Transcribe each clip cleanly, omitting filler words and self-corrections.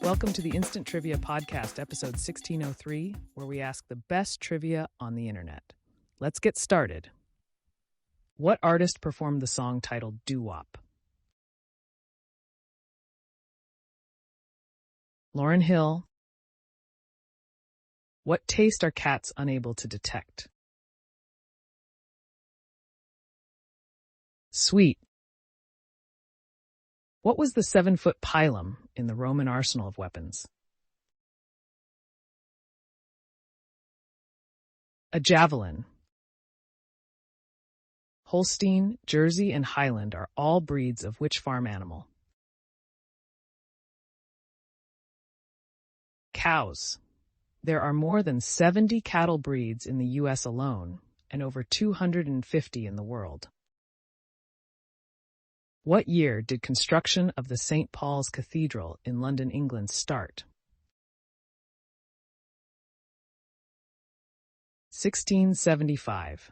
Welcome to the Instant Trivia Podcast, episode 1603, where we ask the best trivia on the internet. Let's get started. What artist performed the song titled Doo-Wop? Lauryn Hill. What taste are cats unable to detect? Sweet. What was the 7-foot pilum in the Roman arsenal of weapons? A javelin. Holstein, Jersey, and Highland are all breeds of which farm animal? Cows. There are more than 70 cattle breeds in the U.S. alone, and over 250 in the world. What year did construction of the St. Paul's Cathedral in London, England start? 1675.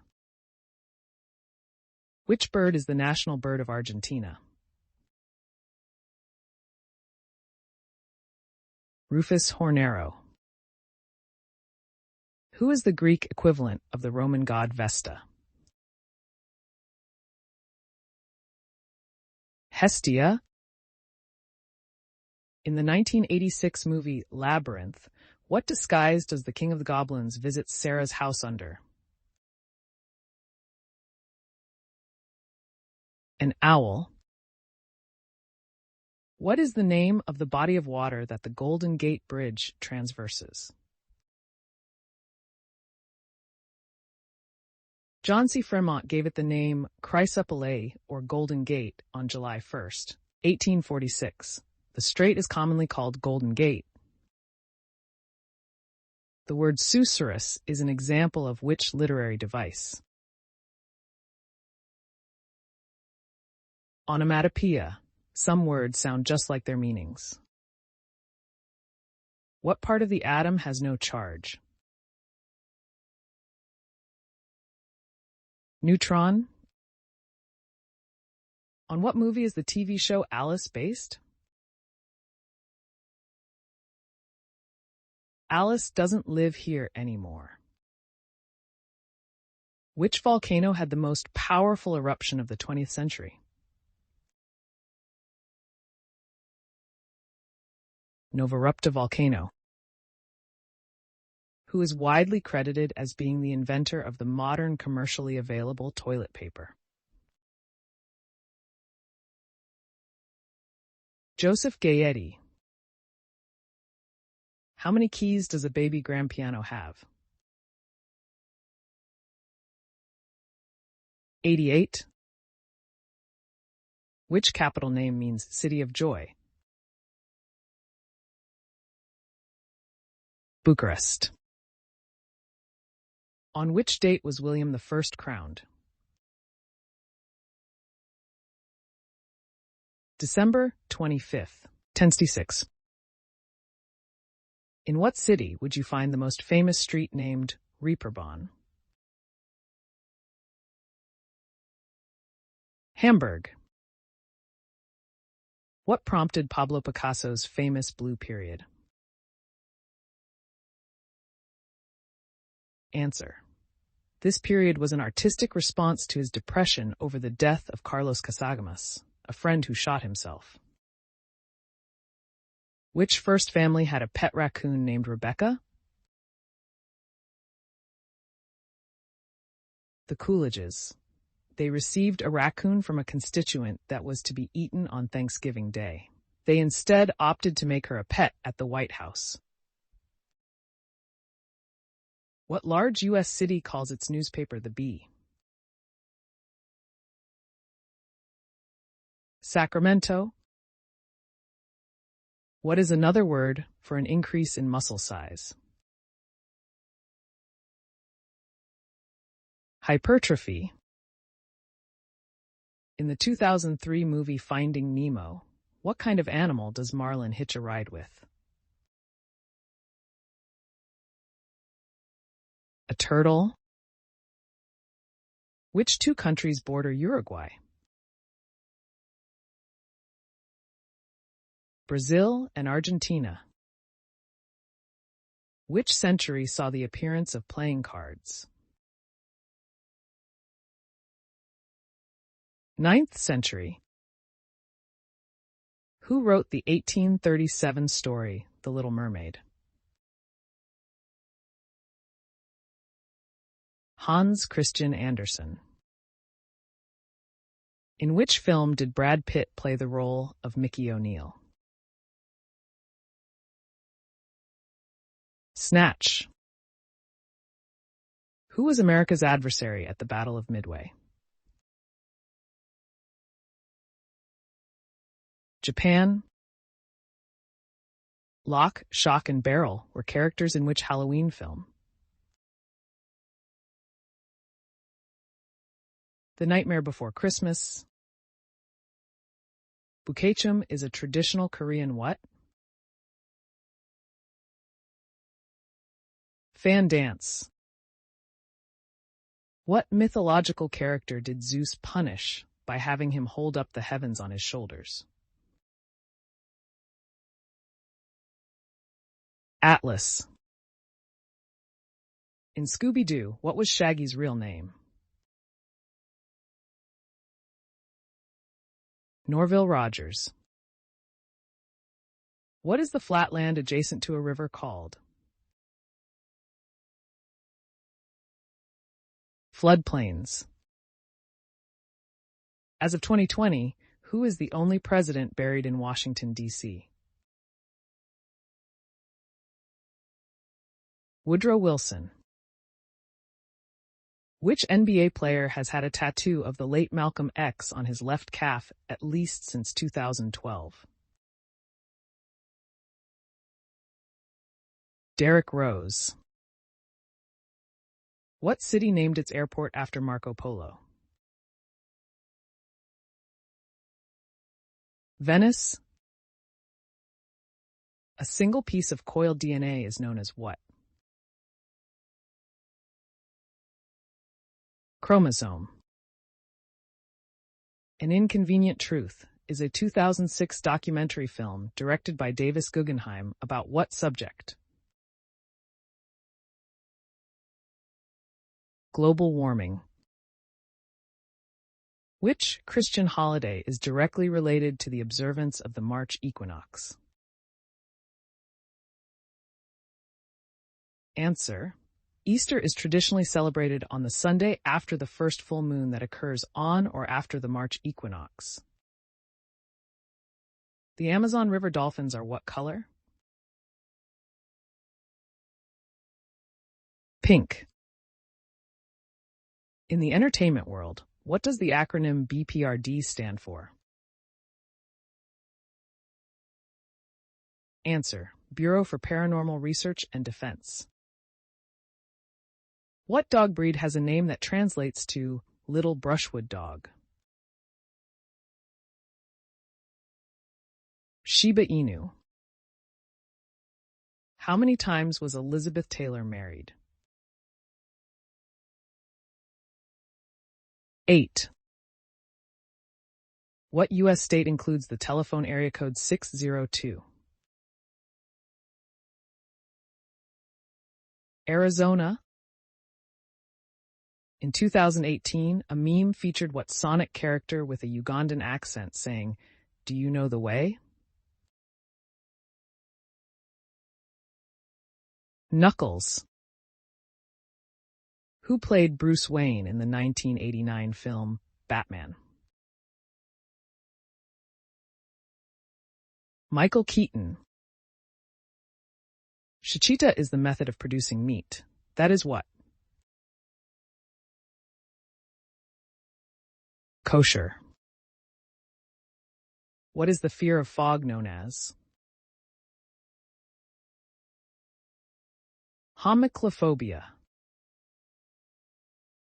Which bird is the national bird of Argentina? Rufus hornero. Who is the Greek equivalent of the Roman god Vesta? Hestia. In the 1986 movie Labyrinth, what disguise does the King of the Goblins visit Sarah's house under? An owl. What is the name of the body of water that the Golden Gate Bridge transverses? John C. Fremont gave it the name Chrysopolis, or Golden Gate, on July 1st, 1846. The strait is commonly called Golden Gate. The word susurrus is an example of which literary device? Onomatopoeia. Some words sound just like their meanings. What part of the atom has no charge? Neutron. On what movie is the TV show Alice based? Alice Doesn't Live Here Anymore. Which volcano had the most powerful eruption of the 20th century? Novarupta volcano. Who is widely credited as being the inventor of the modern commercially available toilet paper? Joseph Gayety. How many keys does a baby grand piano have? 88. Which capital name means City of Joy? Bucharest. On which date was William I crowned? December 25th, 1066. In what city would you find the most famous street named Reeperbahn? Hamburg. What prompted Pablo Picasso's famous Blue Period? Answer. This period was an artistic response to his depression over the death of Carlos Casagemas, a friend who shot himself. Which first family had a pet raccoon named Rebecca? The Coolidges. They received a raccoon from a constituent that was to be eaten on Thanksgiving Day. They instead opted to make her a pet at the White House. What large U.S. city calls its newspaper the Bee? Sacramento. What is another word for an increase in muscle size? Hypertrophy. In the 2003 movie Finding Nemo, what kind of animal does Marlin hitch a ride with? A turtle. Which two countries border Uruguay? Brazil and Argentina. Which century saw the appearance of playing cards? 9th century. Who wrote the 1837 story, The Little Mermaid? Hans Christian Andersen. In which film did Brad Pitt play the role of Mickey O'Neill? Snatch. Who was America's adversary at the Battle of Midway? Japan. Lock, Shock, and Barrel were characters in which Halloween film? The Nightmare Before Christmas. Bukechum is a traditional Korean what? Fan dance. What mythological character did Zeus punish by having him hold up the heavens on his shoulders? Atlas. In Scooby-Doo, what was Shaggy's real name? Norville Rogers. What is the flat land adjacent to a river called? Floodplains. As of 2020, who is the only president buried in Washington, D.C.? Woodrow Wilson. Which NBA player has had a tattoo of the late Malcolm X on his left calf at least since 2012? Derrick Rose. What city named its airport after Marco Polo? Venice. A single piece of coiled DNA is known as what? Chromosome. An Inconvenient Truth is a 2006 documentary film directed by Davis Guggenheim about what subject? Global warming. Which Christian holiday is directly related to the observance of the March equinox? Answer. Easter is traditionally celebrated on the Sunday after the first full moon that occurs on or after the March equinox. The Amazon River dolphins are what color? Pink. In the entertainment world, what does the acronym BPRD stand for? Answer. Bureau for Paranormal Research and Defense. What dog breed has a name that translates to Little Brushwood Dog? Shiba Inu. How many times was Elizabeth Taylor married? 8. What U.S. state includes the telephone area code 602? Arizona. In 2018, a meme featured what Sonic character with a Ugandan accent saying, "Do you know the way?" Knuckles. Who played Bruce Wayne in the 1989 film Batman? Michael Keaton. Shachita is the method of producing meat. That is what? Kosher. What is the fear of fog known as? Homichlophobia.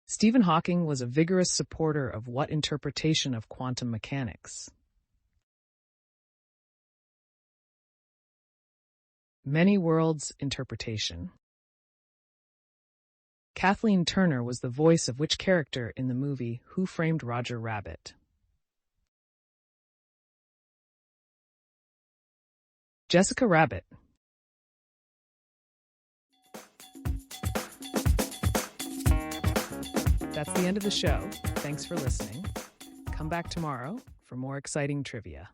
Stephen Hawking was a vigorous supporter of what interpretation of quantum mechanics? Many worlds interpretation. Kathleen Turner was the voice of which character in the movie Who Framed Roger Rabbit? Jessica Rabbit. That's the end of the show. Thanks for listening. Come back tomorrow for more exciting trivia.